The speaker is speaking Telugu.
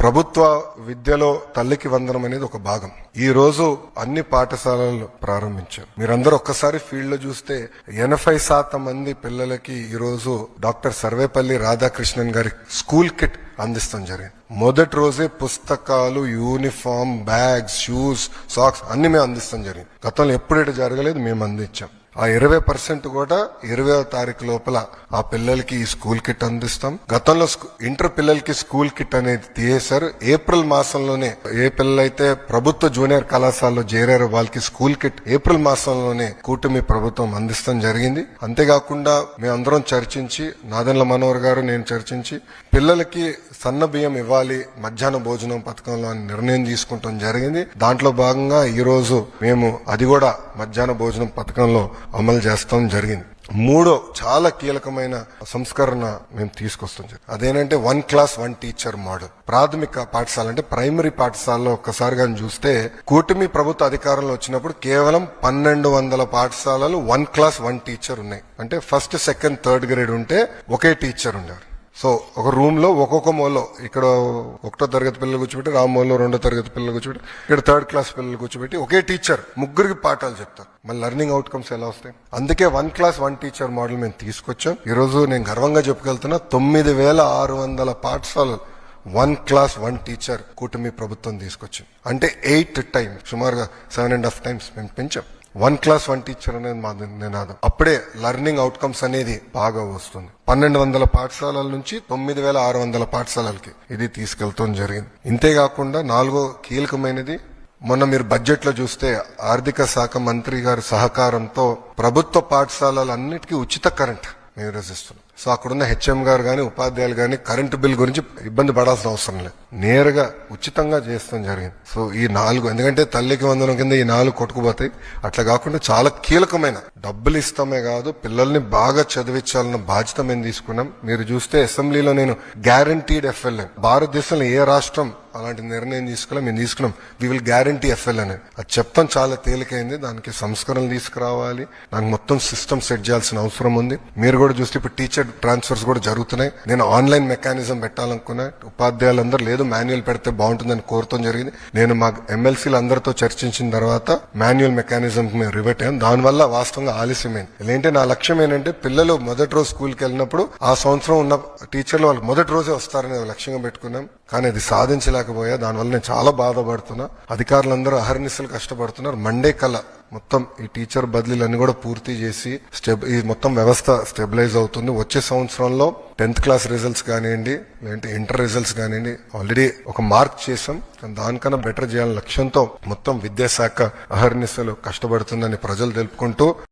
ప్రభుత్వ విద్యలో తల్లికి వందనం అనేది ఒక భాగం. ఈ రోజు అన్ని పాఠశాలలు ప్రారంభించారు. మీరందరూ ఒక్కసారి ఫీల్డ్ లో చూస్తే 80% మంది పిల్లలకి ఈ రోజు డాక్టర్ సర్వేపల్లి రాధాకృష్ణన్ గారి స్కూల్ కిట్ అందిస్తాం జరిగింది. మొదటి రోజే పుస్తకాలు, యూనిఫామ్, బ్యాగ్స్, షూస్, సాక్స్ అన్ని మేము అందిస్తాం జరిగింది. గతంలో ఎప్పుడైతే జరగలేదు, మేము అందించాం. ఆ 20% కూడా 20వ తారీఖు లోపల ఆ పిల్లలకి ఈ స్కూల్ కిట్ అందిస్తాం. గతంలో ఇంటర్ పిల్లలకి స్కూల్ కిట్ అనేది తీసేశారు. ఏప్రిల్ మాసంలోనే ఏ పిల్లలైతే ప్రభుత్వ జూనియర్ కళాశాలలో చేరారో వాళ్ళకి స్కూల్ కిట్ ఏప్రిల్ మాసంలోనే కూటమి ప్రభుత్వం అందిస్తాం జరిగింది. అంతేకాకుండా మేమందరం చర్చించి, నాదెండ్ల మనోహర్ గారు నేను చర్చించి పిల్లలకి సన్న బియ్యం ఇవ్వాలి మధ్యాహ్న భోజనం పథకంలో అని నిర్ణయం తీసుకుంటాం జరిగింది. దాంట్లో భాగంగా ఈ రోజు మేము అది కూడా మధ్యాహ్న భోజనం పథకంలో అమలు చేస్తాం జరిగింది. మూడో చాలా కీలకమైన సంస్కరణ మేము తీసుకొస్తాం. అదేంటంటే 1 క్లాస్ 1 టీచర్ మోడల్. ప్రాథమిక పాఠశాల అంటే ప్రైమరీ పాఠశాలలో ఒక్కసారిగా చూస్తే కూటమి ప్రభుత్వ అధికారంలో వచ్చినప్పుడు కేవలం 1200 పాఠశాలలు 1 క్లాస్ 1 టీచర్ ఉన్నాయి. అంటే ఫస్ట్, సెకండ్, థర్డ్ గ్రేడ్ ఉంటే ఒకే టీచర్ ఉండేవారు. సో ఒక రూమ్ లో ఒక్కొక్క మూలలో, ఇక్కడ 1వ తరగతి పిల్లలు కూర్చోబెట్టి, రామూలలో 2వ తరగతి పిల్లలు కూర్చోబెట్టి, ఇక్కడ 3rd క్లాస్ పిల్లలు కూర్చోబెట్టి ఒకే టీచర్ ముగ్గురికి పాఠాలు చెప్తారు. మళ్ళీ లెర్నింగ్ అవుట్కమ్స్ ఎలా వస్తాయి? అందుకే 1 క్లాస్ 1 టీచర్ మోడల్ మేము తీసుకొచ్చాం. ఈ రోజు నేను గర్వంగా చెప్పుకెళ్తున్నా, 9600 పాఠశాలలు 1 క్లాస్ 1 టీచర్ కూటమి ప్రభుత్వం తీసుకొచ్చింది. అంటే 8 టైమ్స్, సుమారుగా 7.5 టైమ్స్ మేము పెంచాం. 1 క్లాస్ 1 టీచర్ అనేది మా నినాదం. అప్పుడే లెర్నింగ్ అవుట్కమ్స్ అనేది బాగా వస్తుంది. 1200 పాఠశాలల నుంచి 9600 పాఠశాలలకి ఇది తీసుకెళ్తాం జరిగింది. ఇంతేకాకుండా 4వ కీలకమైనది, మొన్న మీరు బడ్జెట్ లో చూస్తే ఆర్థిక శాఖ మంత్రి గారి సహకారంతో ప్రభుత్వ పాఠశాలలన్నిటికీ ఉచిత కరెంట్ మేము రచిస్తున్నాం. సో అక్కడున్న హెచ్ఎం గారు గాని, ఉపాధ్యాయులు గాని కరెంటు బిల్ గురించి ఇబ్బంది పడాల్సిన అవసరం లేదు, నేరుగా ఉచితంగా చేస్తాం జరిగింది. సో ఈ 4, ఎందుకంటే తల్లికి వందనం కింద ఈ 4 కొట్టుకుపోతాయి. అట్లా కాకుండా చాలా కీలకమైన డబ్బులు ఇస్తామే కాదు, పిల్లల్ని బాగా చదివించాలన్న బాధ్యత మేము తీసుకున్నాం. మీరు చూస్తే అసెంబ్లీలో నేను గ్యారంటీడ్ ఎఫ్ఎల్ఎన్, భారతదేశంలో ఏ రాష్ట్రం అలాంటి నిర్ణయం తీసుకోవాలి, మేము తీసుకున్నాం. వి విల్ గ్యారంటీ ఎఫ్ఎల్ అనేది. అది చెప్తాం చాలా తేలికైంది. దానికి సంస్కరణలు తీసుకురావాలి, దానికి మొత్తం సిస్టమ్ సెట్ చేయాల్సిన అవసరం ఉంది. మీరు కూడా చూస్తే ఇప్పుడు టీచర్ ట్రాన్స్ఫర్స్ కూడా జరుగుతున్నాయి. నేను ఆన్లైన్ మెకానిజం పెట్టాలనుకున్నా, ఉపాధ్యాయులందరూ లేదు మాన్యువల్ పెడితే బాగుంటుందని కోరటం జరిగింది. నేను మా ఎమ్మెల్సీలు అందరితో చర్చించిన తర్వాత మాన్యువల్ మెకానిజం మేము రివర్ట్ అయ్యాం. దానివల్ల వాస్తవంగా ఆలస్యమైంది. ఏంటంటే నా లక్ష్యం ఏంటంటే పిల్లలు మొదటి రోజు స్కూల్కి వెళ్ళినప్పుడు ఆ సంవత్సరం ఉన్న టీచర్లు వాళ్ళు మొదటి రోజే వస్తారనే లక్ష్యంగా పెట్టుకున్నాం. కానీ అది సాధించలేకపోయా. దానివల్ల నేను చాలా బాధపడుతున్నా. అధికారులందరూ అహర్నిశలు కష్టపడుతున్నారు. మండే కల్లా మొత్తం ఈ టీచర్ బదిలీలన్నీ కూడా పూర్తి చేసి ఈ మొత్తం వ్యవస్థ స్టెబిలైజ్ అవుతుంది. వచ్చే సంవత్సరంలో 10th క్లాస్ రిజల్ట్స్ కానివ్వండి, లేదంటే ఇంటర్ రిజల్ట్స్ కానివ్వండి, ఆల్రెడీ ఒక మార్క్ చేసాం. దానికన్నా బెటర్ చేయాలని లక్ష్యంతో మొత్తం విద్యాశాఖ అహర్నిశలు కష్టపడుతుందని ప్రజలు తెలుపుకుంటూ